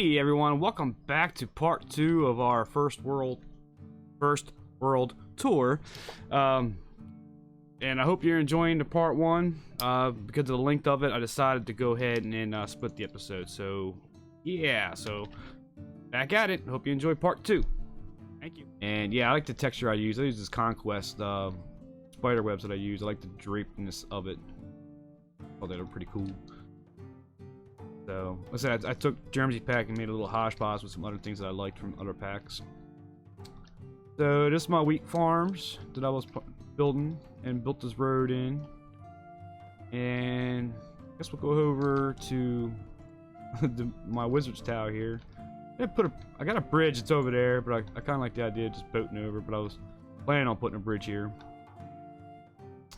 Hey everyone, welcome back to part 2 of our first world tour. And I hope you're enjoying the part 1. Because of the length of it, I decided to go ahead and split the episode. So yeah, so back at it. Hope you enjoy part 2. Thank you. And yeah, I like the texture I use. I use this Conquest spider webs that I use. I like the drapiness of it. Oh, they're pretty cool. So, like I said, I took Jeremy's pack and made a little hodgepodge with some other things that I liked from other packs. So, this is my wheat farms that I was building and built this road in. And I guess we'll go over to my wizard's tower here. I got a bridge that's over there, but I kind of like the idea of just boating over, but I was planning on putting a bridge here.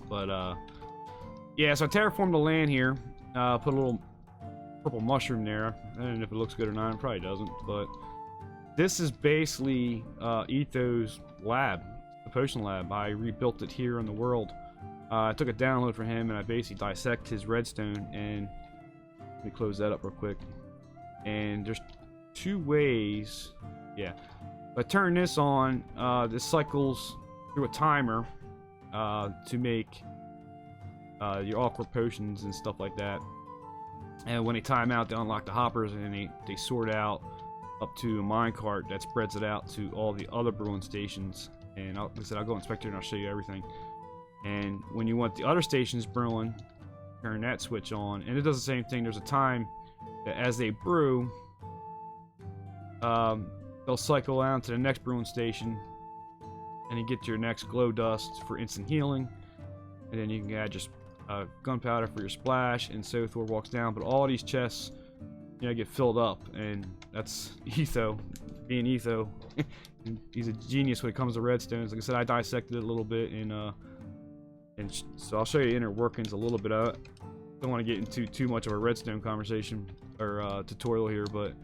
But, yeah, so I terraformed the land here, put a little purple mushroom there. I don't know if it looks good or not. It probably doesn't, but this is basically Etho's lab, the potion lab. I rebuilt it here in the world. I took a download for him and I basically dissect his redstone, and let me close that up real quick. And there's 2 ways. Yeah, if I turn this on, this cycles through a timer to make your awkward potions and stuff like that. And when they time out, they unlock the hoppers, and they sort out up to a minecart that spreads it out to all the other brewing stations. And like I said, I'll go inspect it and I'll show you everything. And when you want the other stations brewing, turn that switch on, and it does the same thing. There's a time that as they brew, they'll cycle out to the next brewing station, and you get your next glow dust for instant healing, and then you can add just gunpowder for your splash, and so Thor walks down. But all these chests, you know, get filled up, and that's Etho being Etho. He's a genius when it comes to redstones. Like I said, I dissected it a little bit, and so I'll show you inner workings a little bit. I don't want to get into too much of a redstone conversation or tutorial here, but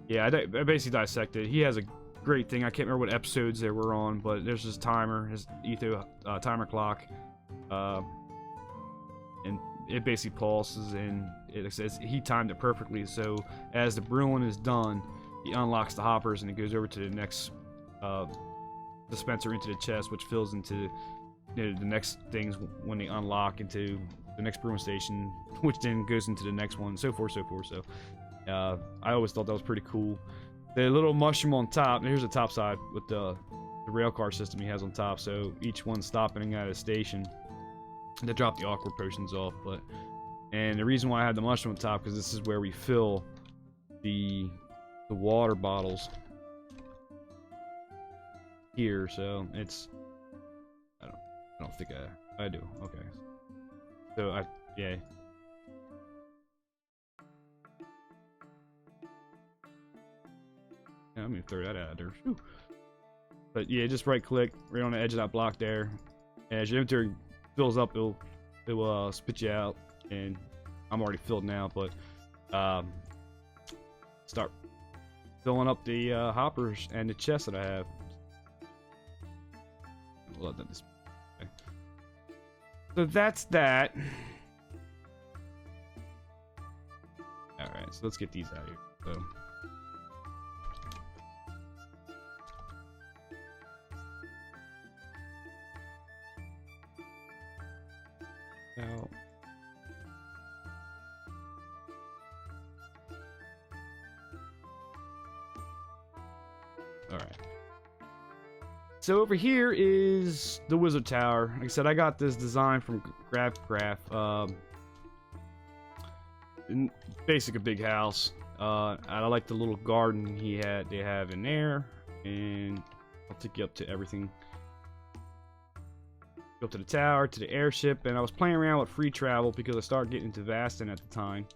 yeah, I basically dissected. He has a great thing. I can't remember what episodes they were on, but there's this timer, his Etho timer clock. And it basically pulses, and it says he timed it perfectly. So as the brewing is done, he unlocks the hoppers, and it goes over to the next dispenser into the chest, which fills into, you know, the next things when they unlock into the next brewing station, which then goes into the next one, so forth, so forth. So I always thought that was pretty cool. The little mushroom on top, and here's the top side with the rail car system he has on top. So each one stopping at a station to drop the awkward potions off. And the reason why I had the mushroom on top, because this is where we fill the water bottles here. So it's I don't think I do. Okay, so yeah. I'm gonna throw that out there. Whew. But yeah, just right click right on the edge of that block there, and as your inventory fills up, it will spit you out. And I'm already filled now, but start filling up the hoppers and the chests that I have. We'll let this. Okay. So that's that. All right, so let's get these out of here. So. Alright. So over here is the wizard tower. Like I said, I got this design from Craftaway. Basic a big house. I like the little garden they have in there, and I'll take you up to everything. Go up to the tower, to the airship, and I was playing around with free travel because I started getting into Vastin at the time,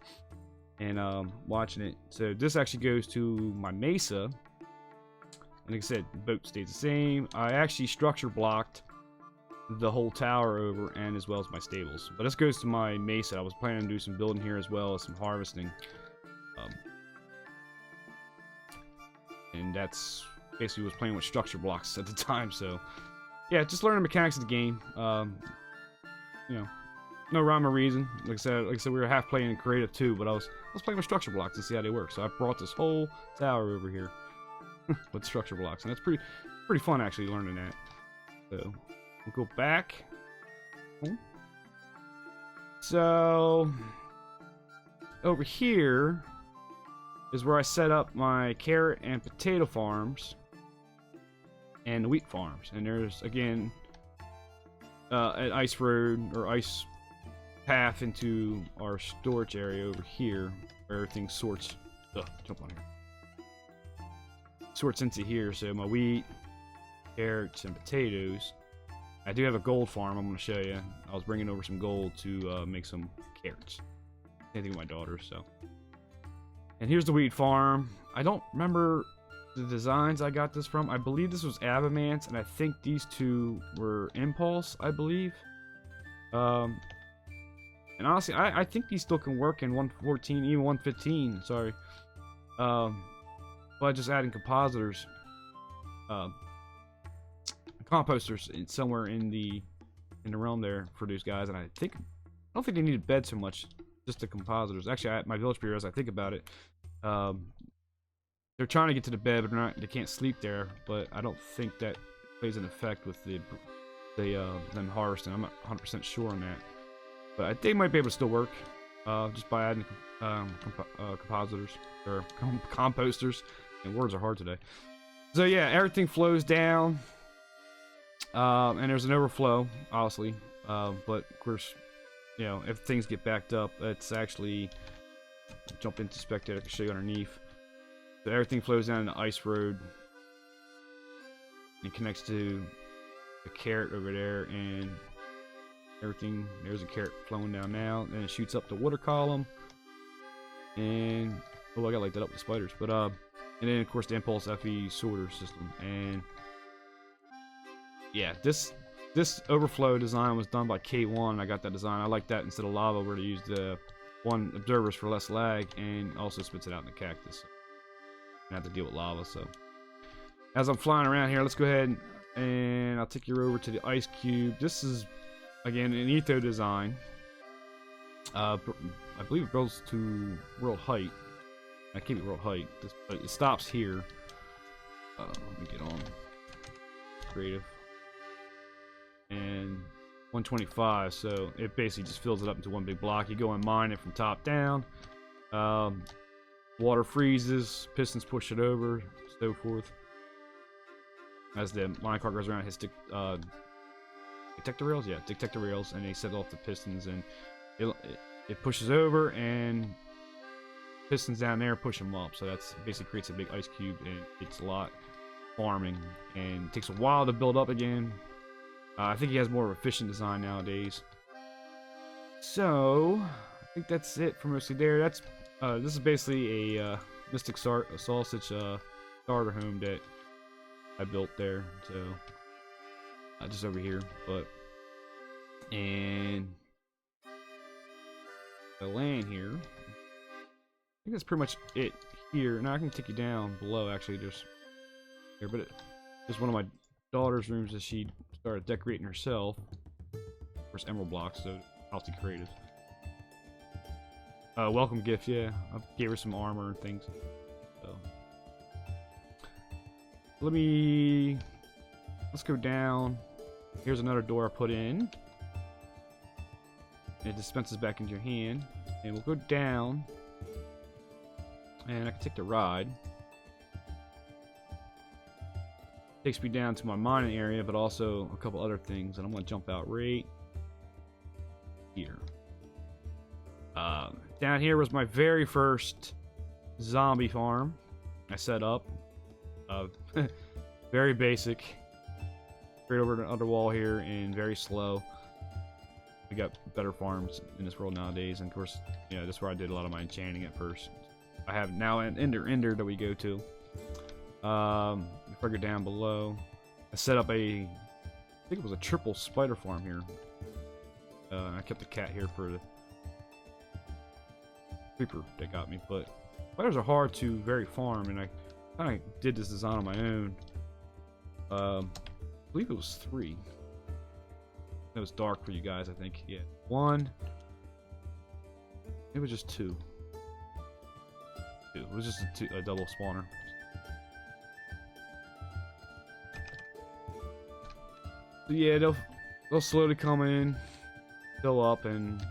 and watching it. So this actually goes to my mesa. And like I said, the boat stays the same. I actually structure blocked the whole tower over, and as well as my stables. But this goes to my mesa. I was planning to do some building here as well as some harvesting. And that's basically was playing with structure blocks at the time. So yeah, just learning the mechanics of the game. You know, no rhyme or reason. Like I said, we were half playing in creative too, but I was playing with structure blocks to see how they work. So I brought this whole tower over here with structure blocks, and that's pretty fun actually learning that. So we'll go back. So over here is where I set up my carrot and potato farms and wheat farms. And there's again an ice road or ice path into our storage area over here where everything sorts. Jump on here. Sorts into here. So my wheat, carrots, and potatoes. I do have a gold farm I'm going to show you. I was bringing over some gold to make some carrots. Same thing with my daughter, so. And here's the wheat farm. I don't remember the designs I got this from. I believe this was Avimance, and I think these two were Impulse, I believe. And honestly, I think these still can work in 1.14, even 1.15, sorry. But just adding compositors. Composters somewhere in the realm there for these guys, and I don't think they need a bed so much, just the compositors. Actually, my village breeder, as I think about it, they're trying to get to the bed, but they can't sleep there. But I don't think that plays an effect with them harvesting. I'm not 100% sure on that, but they might be able to still work just by adding compositors or composters. And words are hard today. So yeah, everything flows down. And there's an overflow, obviously, but of course, you know, if things get backed up, it's actually jump into spectator. I can show you underneath. So everything flows down the ice road and connects to a carrot over there, and everything. There's a carrot flowing down now, and it shoots up the water column. And oh, I got light that up with spiders, but and then of course the Impulse FE sorter system. And yeah, this overflow design was done by K1. I got that design. I like that instead of lava, where they use the one observers for less lag, and also spits it out in the cactus. So I have to deal with lava. So as I'm flying around here, let's go ahead and I'll take you over to the ice cube. This is again an etho design. I believe it goes to world height. I keep it world height, but it stops here. Let me get on creative. And 125, so it basically just fills it up into one big block. You go and mine it from top down. Water freezes, pistons push it over, so forth. As the minecart goes around, it hits detector rails, detector rails, and they set off the pistons, and it pushes over, and pistons down there push them up. So that's basically creates a big ice cube, and it's a lot farming, and it takes a while to build up again. I think he has more of an efficient design nowadays. So I think that's it for mostly there. That's this is basically a Mystic Sausage starter home that I built there. So just over here, but and the land here. I think that's pretty much it here. Now I can take you down below. Actually, there's here, but there's one of my daughter's rooms that she started decorating herself. Of course, emerald blocks, so healthy creative. Welcome gift, yeah. I gave her some armor and things. So let's go down. Here's another door I put in. It dispenses back into your hand, and we'll go down. And I can take the ride. Takes me down to my mining area, but also a couple other things, and I'm gonna jump out right here. Down here was my very first zombie farm I set up. Very basic. Straight over the other wall here, and very slow. We got better farms in this world nowadays, and of course, you know, this is where I did a lot of my enchanting at first. I have now an ender that we go to. If I go down below, I set up I think it was a triple spider farm here. I kept the cat here for the creeper that got me, but spiders are hard to farm, and I kind of did this design on my own. I believe it was 3. It was dark for you guys, I think. Yeah. 1. It was just 2. It was just a double spawner. So yeah, they'll slowly come in, fill up, and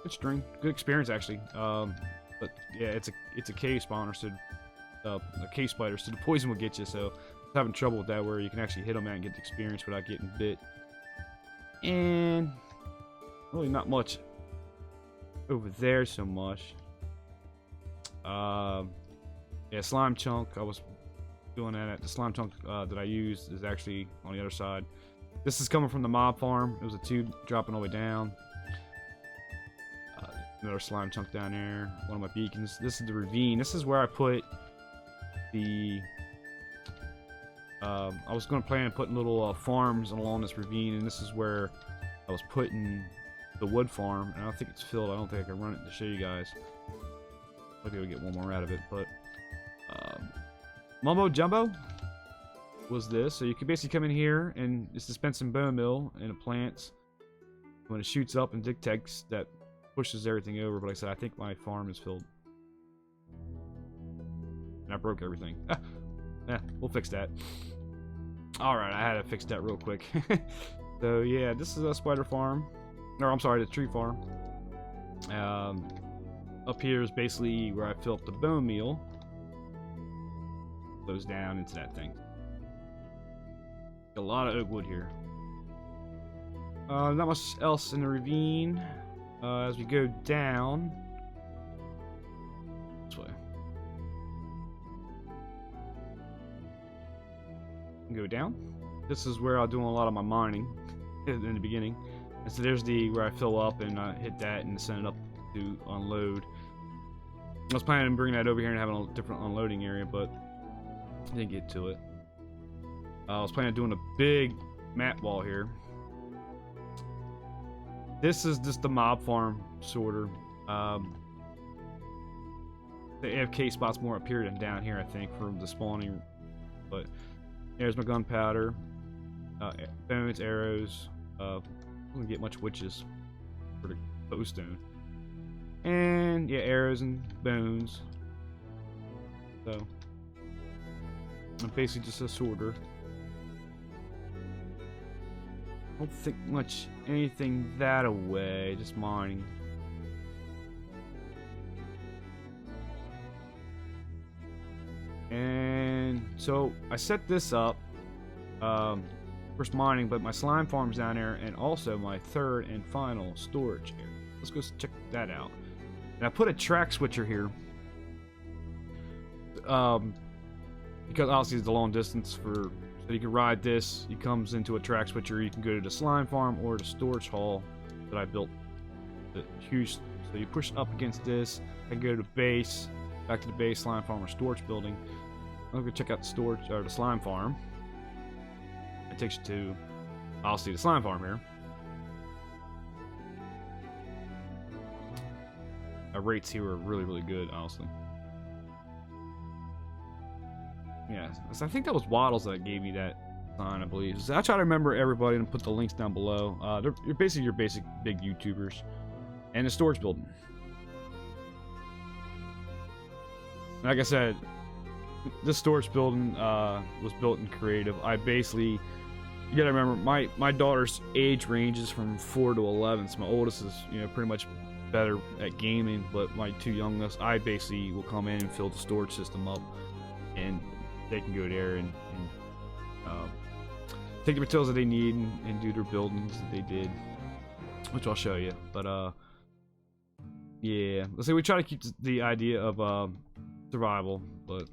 good string, good experience actually. But yeah, it's a cave spawner, so a cave spider, so the poison will get you. So I was having trouble with that, where you can actually hit them out and get the experience without getting bit. And really not much over there so much. Yeah, slime chunk. I was doing that. The slime chunk that I used is actually on the other side. This is coming from the mob farm. It was a tube dropping all the way down. Another slime chunk down there. One of my beacons. This is the ravine. This is where I put the. I was going to plan on putting little farms along this ravine, and this is where I was putting the wood farm. And I don't think it's filled. I don't think I can run it to show you guys. Maybe I'll get one more out of it, but Mumbo Jumbo was this. So you can basically come in here and it's dispensing bone meal and it plants. When it shoots up and detects, that pushes everything over. But like I said, I think my farm is filled. And I broke everything. Yeah, we'll fix that. Alright, I had to fix that real quick. So yeah, this is a spider farm. Or I'm sorry, the tree farm. Up here is basically where I fill up the bone meal. Goes down into that thing. A lot of oak wood here. Not much else in the ravine. As we go down this way. Go down. This is where I'm doing a lot of my mining in the beginning. And so there's where I fill up and hit that and send it up to unload. I was planning on bringing that over here and having a different unloading area, but I didn't get to it. I was planning on doing a big map wall here. This is just the mob farm, sort of. The AFK spot's more up here than down here, I think, for the spawning. But there's my gunpowder, bones, arrows. Don't get much witches for the bowstone. And yeah, arrows and bones. So I'm basically just a sorter. Don't think much anything that away, just mining. And so I set this up first mining, but my slime farm's down there, and also my third and final storage area. Let's go check that out. And I put a track switcher here because obviously it's a long distance so you can ride this. It comes into a track switcher. You can go to the slime farm or the storage hall that I built. The huge. So you push up against this. I can go to the base, back to the base, slime farm or storage building. I'm gonna check out the storage or the slime farm. It takes you to obviously the slime farm here. Our rates here are really, really good, honestly. Yeah, so I think that was Waddles that gave me that sign, I believe. So I try to remember everybody and put the links down below. They're basically your basic big YouTubers. And the storage building. Like I said, this storage building was built in creative. I basically, you gotta remember, my daughter's age ranges from 4 to 11. So my oldest is, pretty much better at gaming, but my two youngest, I basically will come in and fill the storage system up, and they can go there and take the materials that they need and do their buildings that they did, which I'll show you. But yeah, let's say we try to keep the idea of survival. But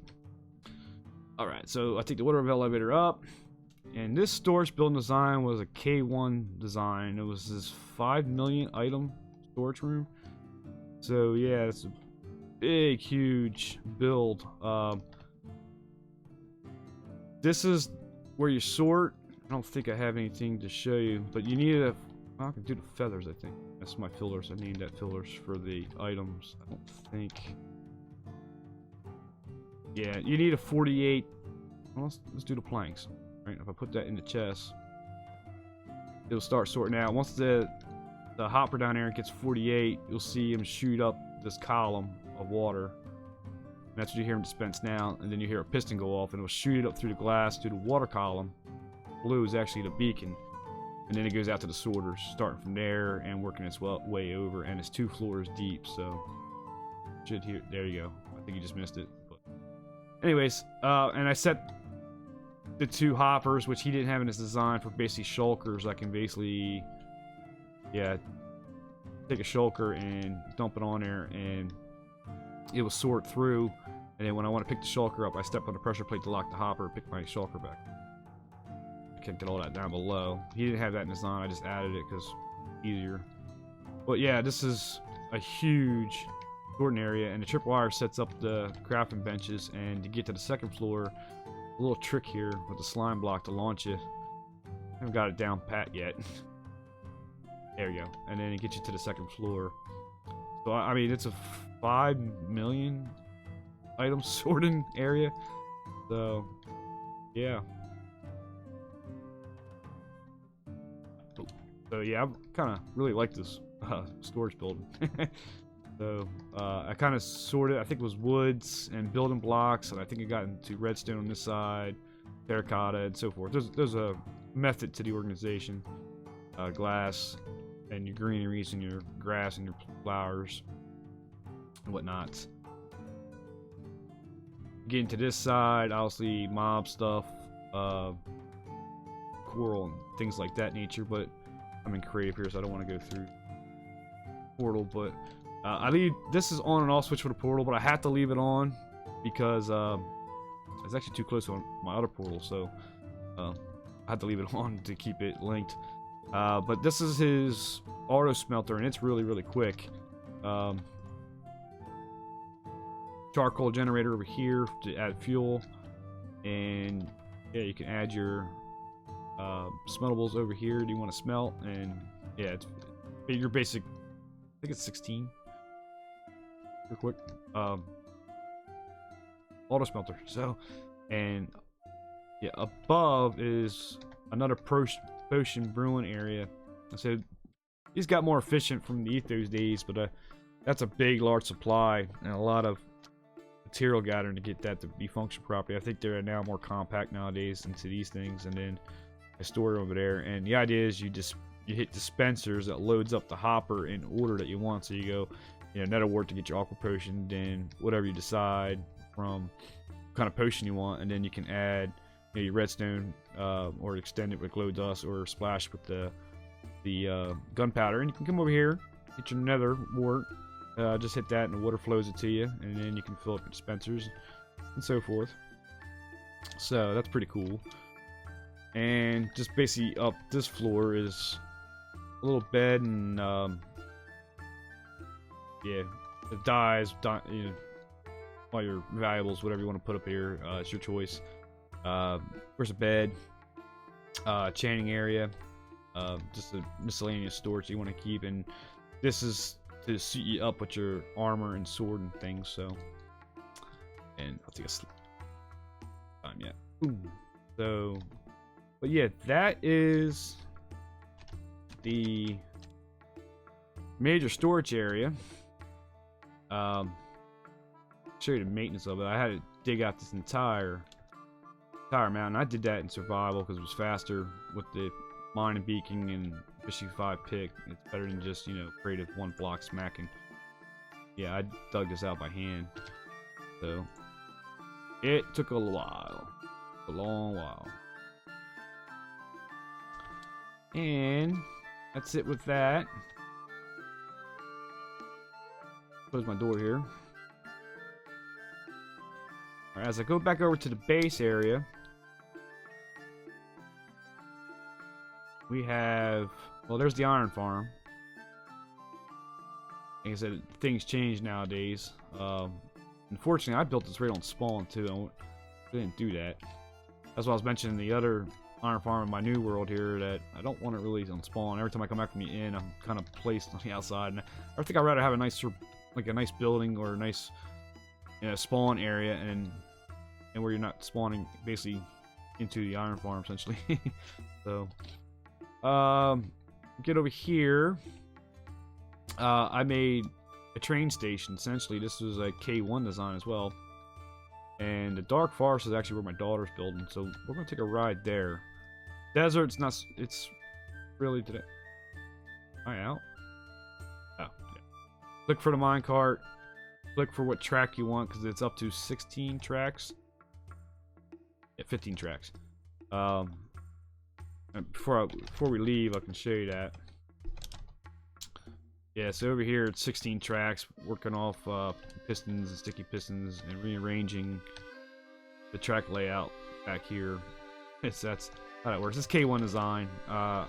all right, so I take the water elevator up, and this storage building design was a K1 design. It was this 5 million item storage room. So yeah, it's a big, huge build. This is where you sort. I don't think I have anything to show you, but you need a. I can do the feathers, I think. That's my fillers. I need that fillers for the items. I don't think. Yeah, you need a 48. Well, let's do the planks. Right, if I put that in the chest, it'll start sorting out. Once the hopper down there gets 48, you'll see him shoot up this column of water. And that's what you hear him dispense now. And then you hear a piston go off, and it'll shoot it up through the glass to the water column. Blue is actually the beacon. And then it goes out to the sorters, starting from there and working its way over. And it's 2 floors deep, so should hear. There you go. I think you just missed it. But anyways, and I set the 2 hoppers, which he didn't have in his design, for basically shulkers. I can basically, yeah, take a shulker and dump it on there, and it will sort through. And then when I want to pick the shulker up, I step on the pressure plate to lock the hopper, pick my shulker back. I can't get all that down below. He didn't have that in design. I just added it because easier. But yeah, this is a huge sorting area, and the tripwire sets up the crafting benches. And to get to the 2nd floor, a little trick here with the slime block to launch it. I haven't got it down pat yet. There you go. And then it gets you to the 2nd floor. So I mean, it's a 5 million item sorting area. So yeah. So yeah, I kind of really like this storage building. So I kind of sorted, I think it was woods and building blocks, and I think I got into redstone on this side, terracotta, and so forth. There's a method to the organization. Glass and your greeneries and your grass and your flowers and whatnot. Getting to this side, obviously mob stuff, coral and things like that nature, but I'm in creative here, so I don't want to go through portal. But I leave this is on and off switch for the portal, but I have to leave it on because it's actually too close to my other portal, so I had to leave it on to keep it linked. But this is his auto smelter, and it's really quick. Charcoal generator over here to add fuel, and yeah, you can add your smeltables over here. Do you want to smelt? And yeah, it's your basic. I think it's 16. Real quick, auto smelter. So, and yeah, above is another potion brewing area. I said he's got more efficient from the Ethos days, but that's a big, large supply and a lot of material gathering to get that to be function properly. I think they're now more compact nowadays into these things, and then I store it over there. And the idea is you hit dispensers that loads up the hopper in order that you want. So you go, netherwort to get your aqua potion, then whatever you decide from what kind of potion you want, and then you can add your redstone or extend it with glow dust or splash with the gunpowder, and you can come over here, get your nether wart, just hit that and the water flows it to you, and then you can fill up your dispensers and so forth. So that's pretty cool. And just basically up this floor is a little bed, and yeah, it dies, all your valuables, whatever you want to put up here, it's your choice. There's a bed, chaining area, just a miscellaneous storage you want to keep, and this is to suit you up with your armor and sword and things. So, and I'll take a sleep time. Yeah. Ooh. So, but yeah, that is the major storage area. Show you the maintenance of it. I had to dig out this entire mountain. I did that in survival because it was faster with the mining beacon and fishing 5 pick. It's better than just creative 1 block smacking. Yeah, I dug this out by hand, so it took a while, a long while. And that's it with that. Close my door here. Alright, as I go back over to the base area, we have, well, there's the iron farm. Like I said, things change nowadays. Unfortunately, I built this right on spawn too. I didn't do that. That's why I was mentioning the other iron farm in my new world here, that I don't want it really on spawn. Every time I come back from the inn, I'm kind of placed on the outside. And I think I'd rather have a nice, like a nice building or a nice spawn area, and where you're not spawning basically into the iron farm essentially. So Get over here. I made a train station. Essentially, this was a K1 design as well. And the Dark Forest is actually where my daughter's building, so we're gonna take a ride there. Desert's not. It's really today. Am I out? Oh, yeah. Look for the minecart. Look for what track you want because it's up to 16 tracks. Yeah, 15 tracks. Before we leave, I can show you that. Yeah, so over here it's 16 tracks, working off pistons and sticky pistons and rearranging the track layout back here. That's how that works. It's K1 design. I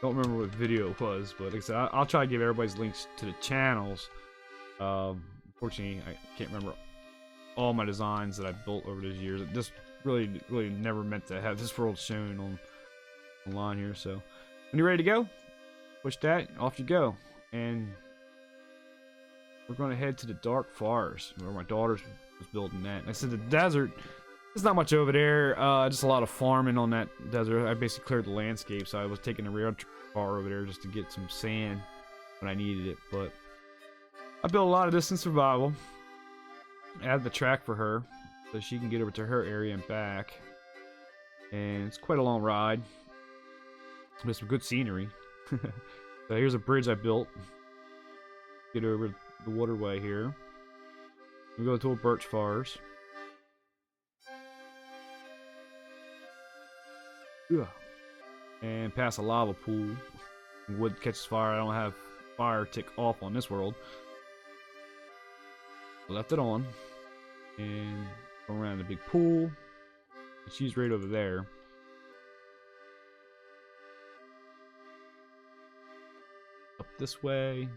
don't remember what video it was, but like I said, I'll try to give everybody's links to the channels. Unfortunately, I can't remember all my designs that I built over those years. This really never meant to have this world shown online here. So when you're ready to go, push that, off you go. And we're going to head to the Dark Forest where my daughter was building that. And I said the desert, there's not much over there, just a lot of farming on that desert. I basically cleared the landscape, so I was taking a rail car over there just to get some sand when I needed it. But I built a lot of this in survival. Add the track for her so she can get over to her area and back. And it's quite a long ride with some good scenery. So here's a bridge I built. Get over the waterway here. We go to a birch forest. Ugh. And past a lava pool. Wood catches fire. I don't have fire tick off on this world. Left it on. And go around the big pool. And she's right over there. Up this way.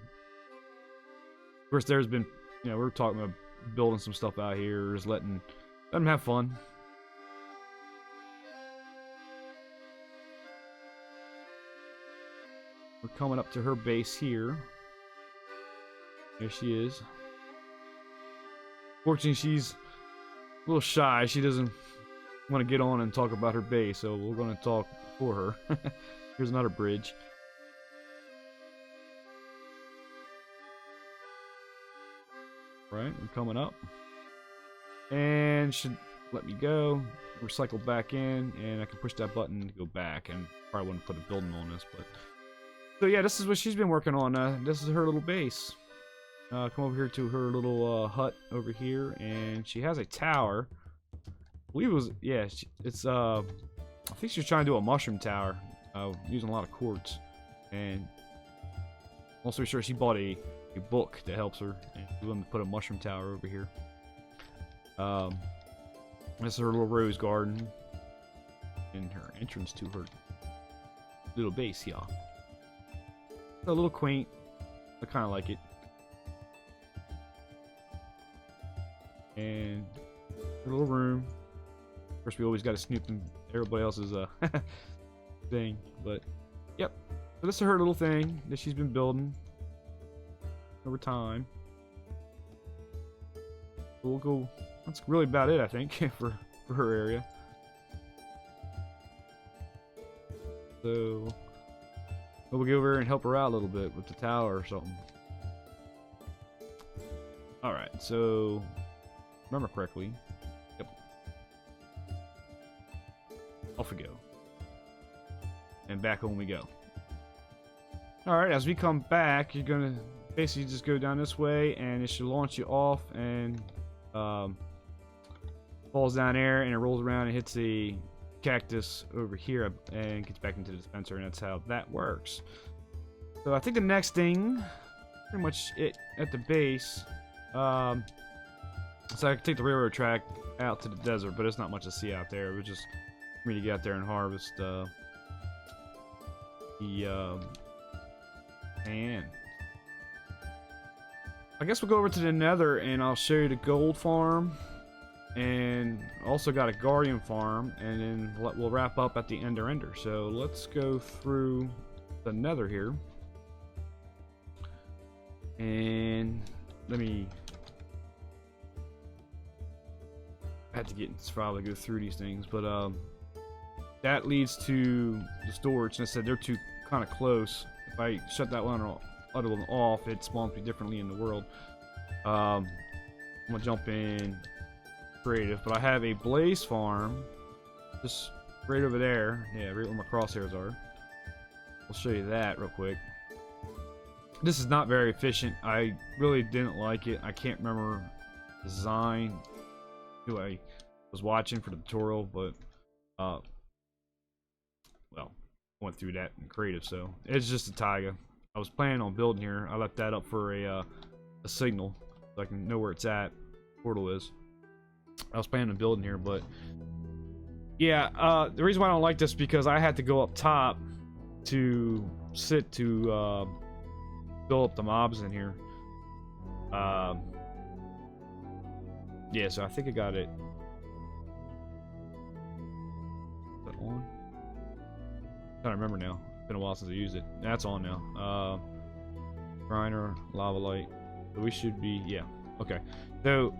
Of course, there's been, you know, we're talking about building some stuff out here, just letting them have fun. We're coming up to her base here. There she is. Fortunately, she's a little shy. She doesn't want to get on and talk about her base, so we're going to talk for her. Here's another bridge. Right, we're coming up. And should let me go. Recycle back in, and I can push that button to go back. And probably wouldn't put a building on this, but so yeah, this is what she's been working on. This is her little base. Come over here to her little hut over here, and she has a tower. I believe it was, yeah, it's I think she's trying to do a mushroom tower, using a lot of quartz. And also sure she bought a book that helps her, and she's willing to put a mushroom tower over here. This is her little rose garden and her entrance to her little base here. It's a little quaint. I kind of like it. And her little room. Of course, we always got to snoop in everybody else's thing, but yep. So this is her little thing that she's been building over time. We'll go. That's really about it, I think, for her area. So we'll go over and help her out a little bit with the tower or something. All right. So remember correctly. Yep. Off we go. And back home we go. All right. As we come back, you're gonna basically just go down this way, and it should launch you off, and falls down there, and it rolls around and hits the cactus over here and gets back into the dispenser, and that's how that works. So I think the next thing, pretty much it at the base. So I can take the railroad track out to the desert, but it's not much to see out there. It was just for me to get out there and harvest and I guess we'll go over to the nether, and I'll show you the gold farm, and also got a guardian farm, and then we'll wrap up at the ender. So let's go through the nether here, and let me. I had to get in survival to go through these things, but that leads to the storage. And I said they're too kind of close. If I shut that one or other one off, it spawns me differently in the world. I'm gonna jump in creative, but I have a blaze farm just right over there. Yeah, right where my crosshairs are. I'll show you that real quick. This is not very efficient. I really didn't like it. I can't remember design who I was watching for the tutorial, but well, I went through that in creative, so it's just a taiga. I was planning on building here. I left that up for a signal so I can know where it's at. Portal is. I was planning on building here, but yeah, the reason why I don't like this is because I had to go up top to sit to build up the mobs in here. Yeah, so I think I got it. Is that on? I don't remember now. It's been a while since I used it. That's on now. Grinder, lava light. So we should be, yeah. Okay. So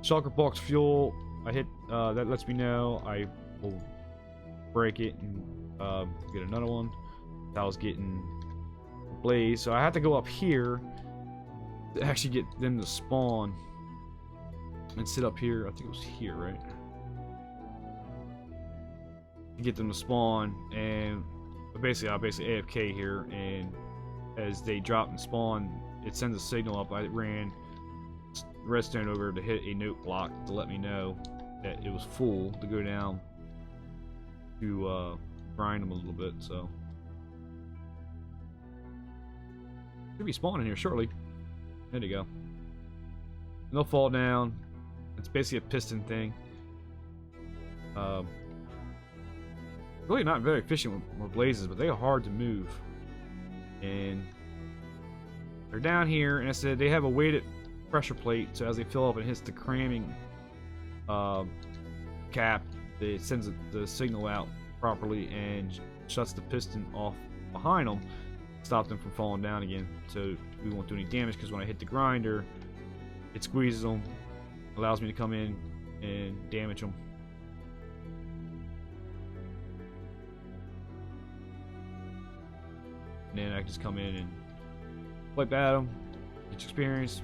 shulker box fuel. I hit that lets me know. I will break it and get another one. I was getting blaze, so I had to go up here to actually get them to spawn and sit up here. I think it was here, right? To get them to spawn, and basically I AFK here, and as they drop and spawn, it sends a signal up. I ran redstone over to hit a note block to let me know that it was full to go down to grind them a little bit. So should be spawning here shortly. There you go. And they'll fall down. It's basically a piston thing. Really not very efficient with blazes, but they are hard to move. And they're down here, and I said they have a weighted pressure plate, so as they fill up and hits the cramming cap, it sends the signal out properly and shuts the piston off behind them, stop them from falling down again. So we won't do any damage, because when I hit the grinder, it squeezes them, allows me to come in and damage them. And then I can just come in and wipe at them, get experience,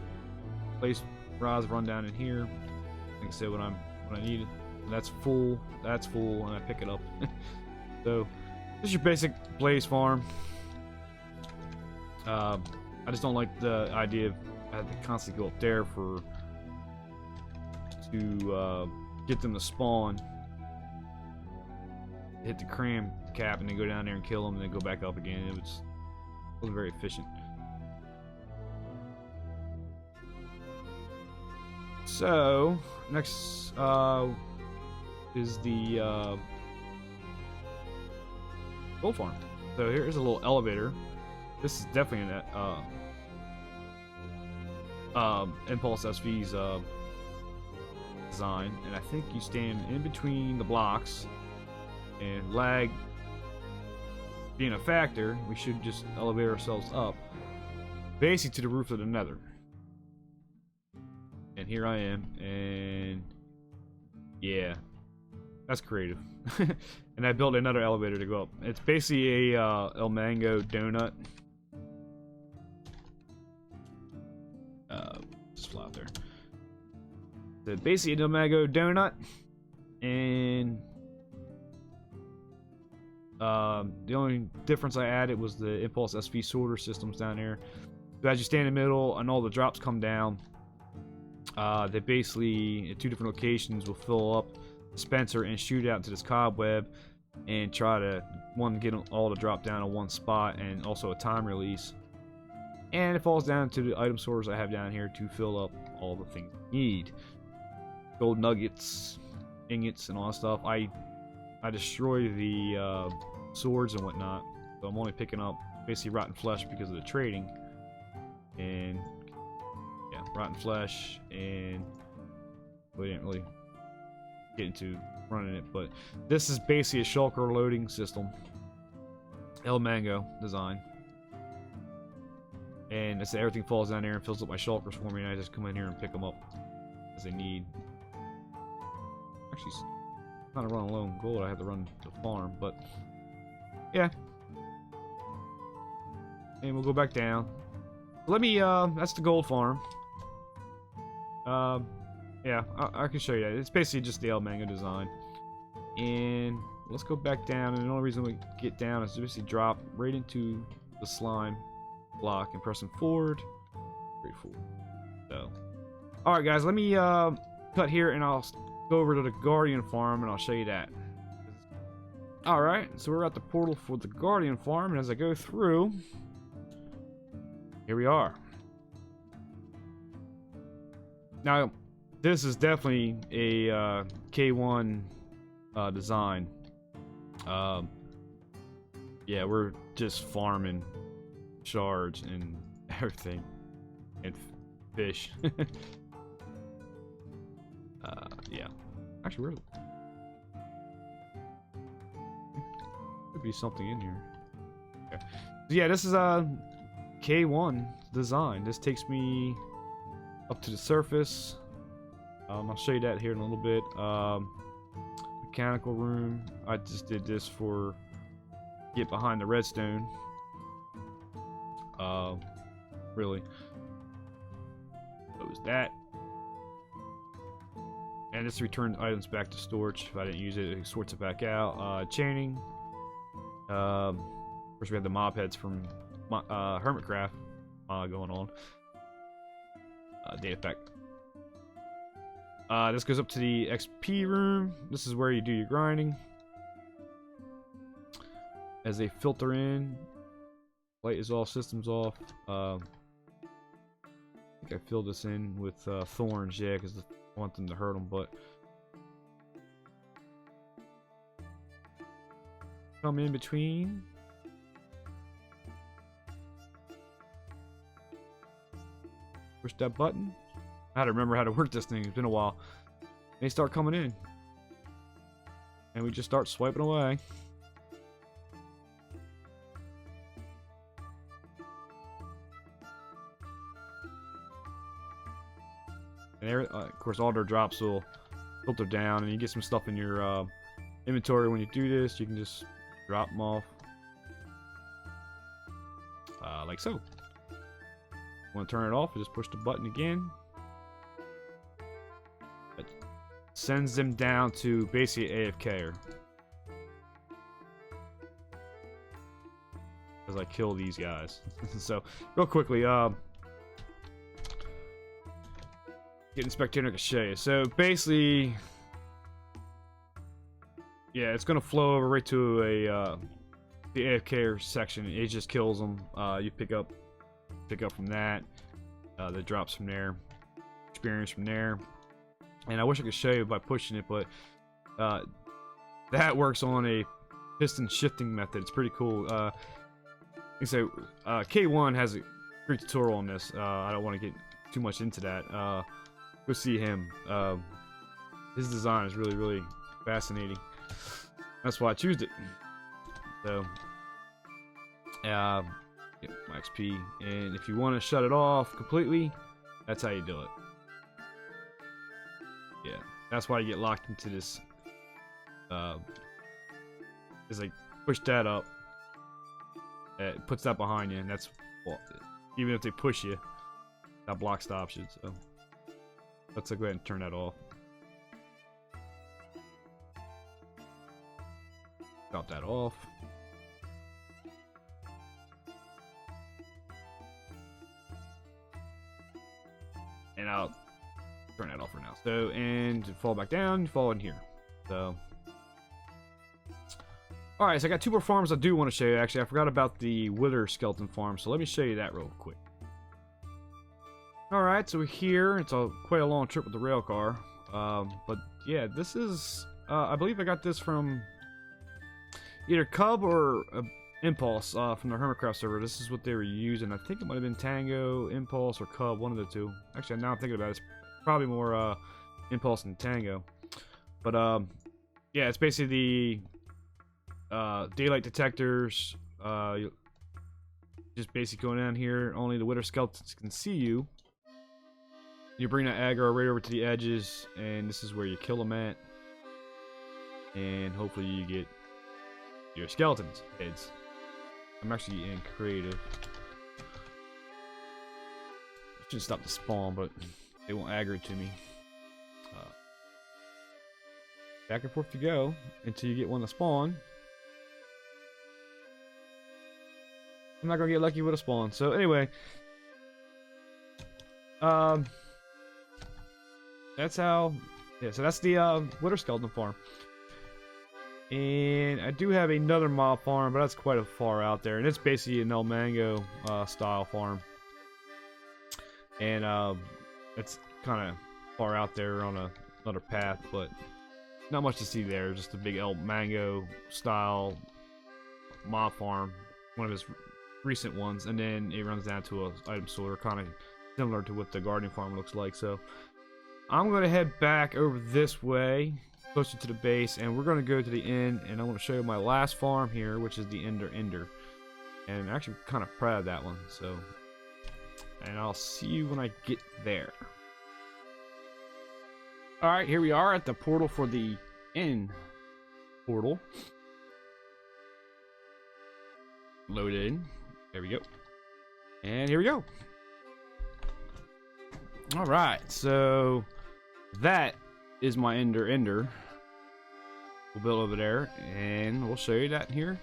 place rods, run down in here. Like I said, when I need it, and that's full, and I pick it up. So this is your basic blaze farm. I just don't like the idea of I have to constantly go up there to get them to spawn, hit the cram cap, and then go down there and kill them, and then go back up again. It wasn't very efficient. So next is the gold farm. So here's a little elevator. This is definitely an Impulse SV's design, and I think you stand in between the blocks, and lag being a factor, we should just elevate ourselves up basically to the roof of the nether. And here I am, and yeah, that's creative. And I built another elevator to go up. It's basically a El Mango donut. Just fly out there. So basically an El Mango donut, and the only difference I added was the Impulse SV sorter systems down there. So as you stand in the middle and all the drops come down, they basically at two different locations will fill up the dispenser and shoot out into this cobweb and try to get them all to drop down in one spot, and also a time release. And it falls down to the item sorters I have down here to fill up all the things you need. Gold nuggets, ingots, and all that stuff. I destroy the swords and whatnot, so I'm only picking up basically rotten flesh because of the trading. And yeah, rotten flesh, and we didn't really get into running it, but this is basically a shulker loading system. El Mango design. And I say everything falls down there and fills up my shulkers for me, and I just come in here and pick them up as they need. Actually, Kind of running low on gold. I have to run the farm, but yeah. And we'll go back down. Let me. That's the gold farm. Yeah, I can show you that. It's basically just the El Mango design. And let's go back down. And the only reason we get down is to basically drop right into the slime block and pressing forward. Very forward. So, all right, guys. Let me cut here, and I'll go over to the Guardian farm, and I'll show you that. All right. So we're at the portal for the Guardian farm, and as I go through, here we are. Now, this is definitely a K1 design. Yeah, we're just farming shards and everything, and fish. Yeah. Actually, where could be something in here. Okay. So yeah, this is a K1 design. This takes me up to the surface. I'll show you that here in a little bit. Mechanical room. I just did this for get behind the redstone. Really. Close that. And this returns items back to storage. If I didn't use it, it sorts it back out. Chaining. Of course, we have the mob heads from Hermitcraft going on. Data pack. This goes up to the XP room. This is where you do your grinding. As they filter in, light is off, systems off. I think I filled this in with thorns, yeah, because I want them to hurt them. But come in between. Push that button. I had to remember how to work this thing. It's been a while. They start coming in. And we just start swiping away. And there, of course, all their drops will filter down. And you get some stuff in your inventory when you do this. You can just drop them off. Like so. Want to turn it off, just push the button again. It sends them down to basically AFK. As I kill these guys. So, real quickly, getting spectator cachet. So basically, yeah, it's gonna flow over right to a the AFK section. It just kills them. You pick up from that. The drops from there, experience from there, and I wish I could show you by pushing it, but that works on a piston shifting method. It's pretty cool. So K1 has a great tutorial on this. I don't want to get too much into that. Go see him. His design is really fascinating. That's why I chose it. So get my XP, and if you want to shut it off completely, that's how you do it. Yeah, that's why you get locked into this. Is like push that up, it puts that behind you, and that's, well, even if they push you, that block stops you. So let's go ahead and turn that off. Drop that off. And I'll turn that off for now. So, and to fall back down, you fall in here. So, alright, so I got two more farms I do want to show you. Actually, I forgot about the Wither skeleton farm, so let me show you that real quick. Alright, so we're here. It's quite a long trip with the rail car. But yeah, this is, I believe I got this from either Cub or Impulse from the Hermitcraft server. This is what they were using. I think it might have been Tango, Impulse, or Cub, one of the two. Actually, now I'm thinking about it, it's probably more Impulse than Tango. But yeah, it's basically the daylight detectors. Just basically going down here. Only the Wither skeletons can see you. You bring that aggro right over to the edges, and this is where you kill them at. and hopefully you get your skeletons heads. I'm actually in creative. I should stop the spawn, but they won't aggro to me. Back and forth you go until you get one to spawn. I'm not gonna get lucky with a spawn. So anyway, that's how. Yeah, so that's the Wither Skeleton farm. And I do have another mob farm, but that's quite a far out there, and it's basically an El Mango style farm. And it's kind of far out there on another path, but not much to see there. Just a big El Mango style mob farm, one of his recent ones, and then it runs down to a item sorter, kind of similar to what the gardening farm looks like. So I'm gonna head back over this way, closer to the base, and we're gonna go to the end, and I want to show you my last farm here, which is the Ender, and I'm actually kind of proud of that one. So, and I'll see you when I get there. Alright, here we are at the portal for the end portal. Load in. There we go. And here we go. Alright, so that is my Ender. We'll build over there, and we'll show you that here.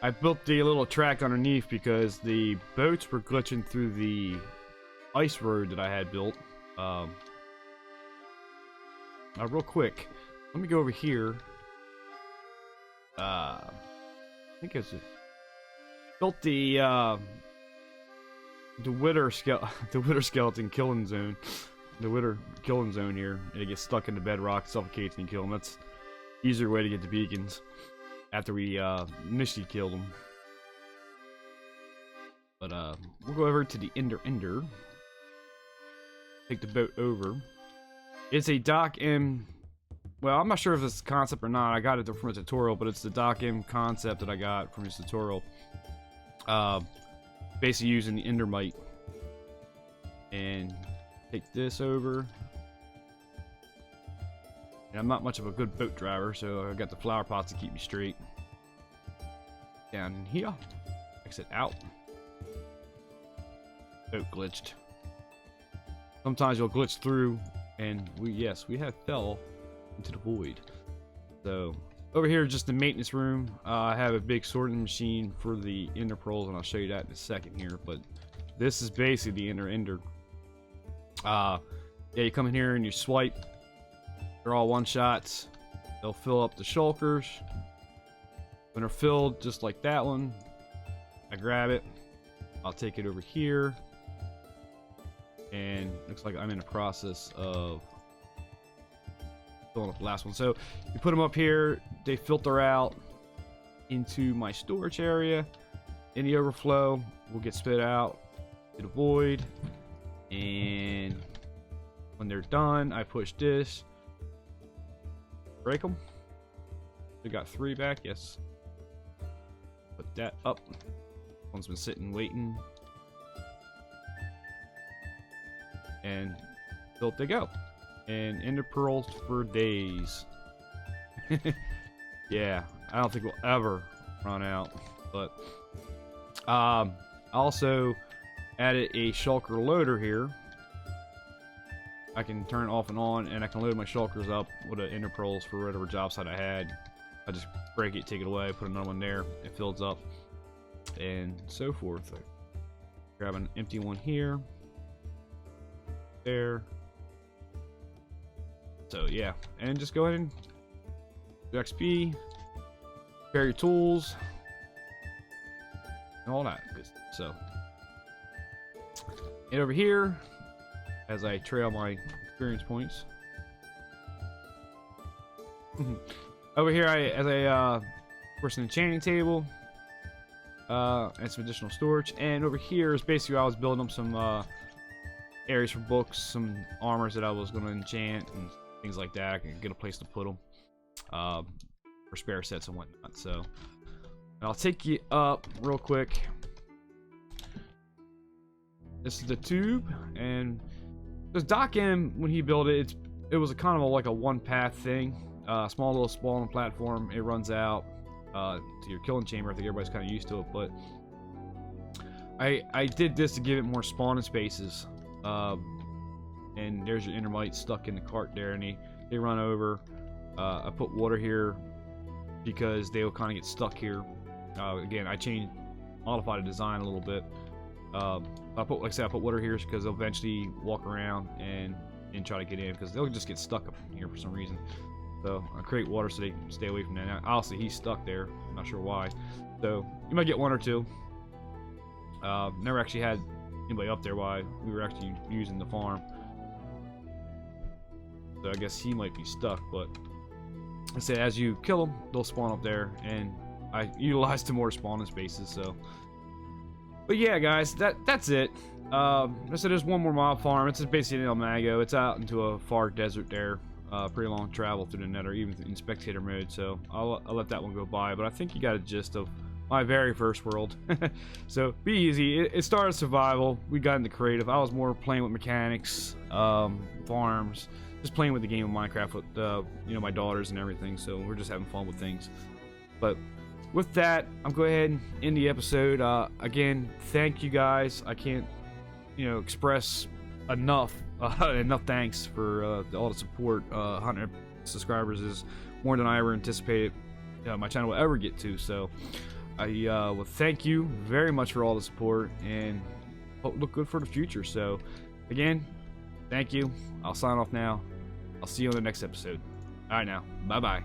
I built the little track underneath because the boats were glitching through the ice road that I had built. Real quick, let me go over here. I think it's built the Wither Skeleton killing zone. The Wither killing zone here, and it gets stuck in the bedrock, suffocates, and you kill them. That's easier way to get the beacons after we initially killed them. But we'll go over to the Ender. Take the boat over. It's a Dock M. Well, I'm not sure if it's a concept or not. I got it from a tutorial, but it's the Dock M concept that I got from his tutorial. Basically using the Endermite. And take this over. And I'm not much of a good boat driver, so I got the flower pots to keep me straight. Down in here. Exit out. Boat glitched. Sometimes you'll glitch through, and we have fell into the void. So over here is just the maintenance room. I have a big sorting machine for the Ender pearls, and I'll show you that in a second here. But this is basically the Ender. Yeah, you come in here and you swipe. They're all one shots. They'll fill up the shulkers. When they're filled, just like that one, I grab it. I'll take it over here. And looks like I'm in the process of filling up the last one. So you put them up here, they filter out into my storage area. Any overflow will get spit out to the void. And when they're done, I push this. Break them. We got 3 back, yes. Put that up. One's been sitting waiting. And built they go. And Ender pearls for days. Yeah, I don't think we'll ever run out. But I also added a shulker loader here. I can turn it off and on, and I can load my shulkers up with the Ender pearls for whatever job site I had. I just break it, take it away, put another one there, it fills up, and so forth. I grab an empty one here. There. So yeah, and just go ahead and do XP, prepare your tools, and all that good stuff. So, and over here, as I trail my experience points, over here as I course an enchanting table, and some additional storage, and over here is basically where I was building up some areas for books, some armors that I was going to enchant, and things like that. I can get a place to put them for spare sets and whatnot. So I'll take you up real quick. This is the tube, and this Dock M, when he built it, it was a kind of like a one path thing. Small little spawning platform. It runs out to your killing chamber. I think everybody's kind of used to it, but I did this to give it more spawning spaces. And there's your Endermite stuck in the cart there, and they run over. I put water here because they'll kind of get stuck here. Again, I modified the design a little bit. Like I said, I put water here because they'll eventually walk around and try to get in, because they'll just get stuck up in here for some reason. So I create water so they can stay away from that. Now, obviously, he's stuck there. I'm not sure why. So you might get one or two. Never actually had anybody up there while we were actually using the farm. So I guess he might be stuck, but I said as you kill them, they'll spawn up there, and I utilized the more spawning spaces. So, but yeah, guys, that's it. I said there's one more mob farm. It's basically in El Mago. It's out into a far desert there. Pretty long travel through the nether, even in spectator mode. So I'll let that one go by. But I think you got a gist of my very first world. So be easy. It started survival. We got into creative. I was more playing with mechanics, farms, just playing with the game of Minecraft with you know, my daughters and everything. So we're just having fun with things. But with that, I'm going to go ahead and end the episode. Again, thank you guys. I can't, you know, express enough thanks for all the support. 100 subscribers is more than I ever anticipated my channel will ever get to. So I will thank you very much for all the support, and hope look good for the future. So again, thank you. I'll sign off now. I'll see you on the next episode. All right, now, bye bye.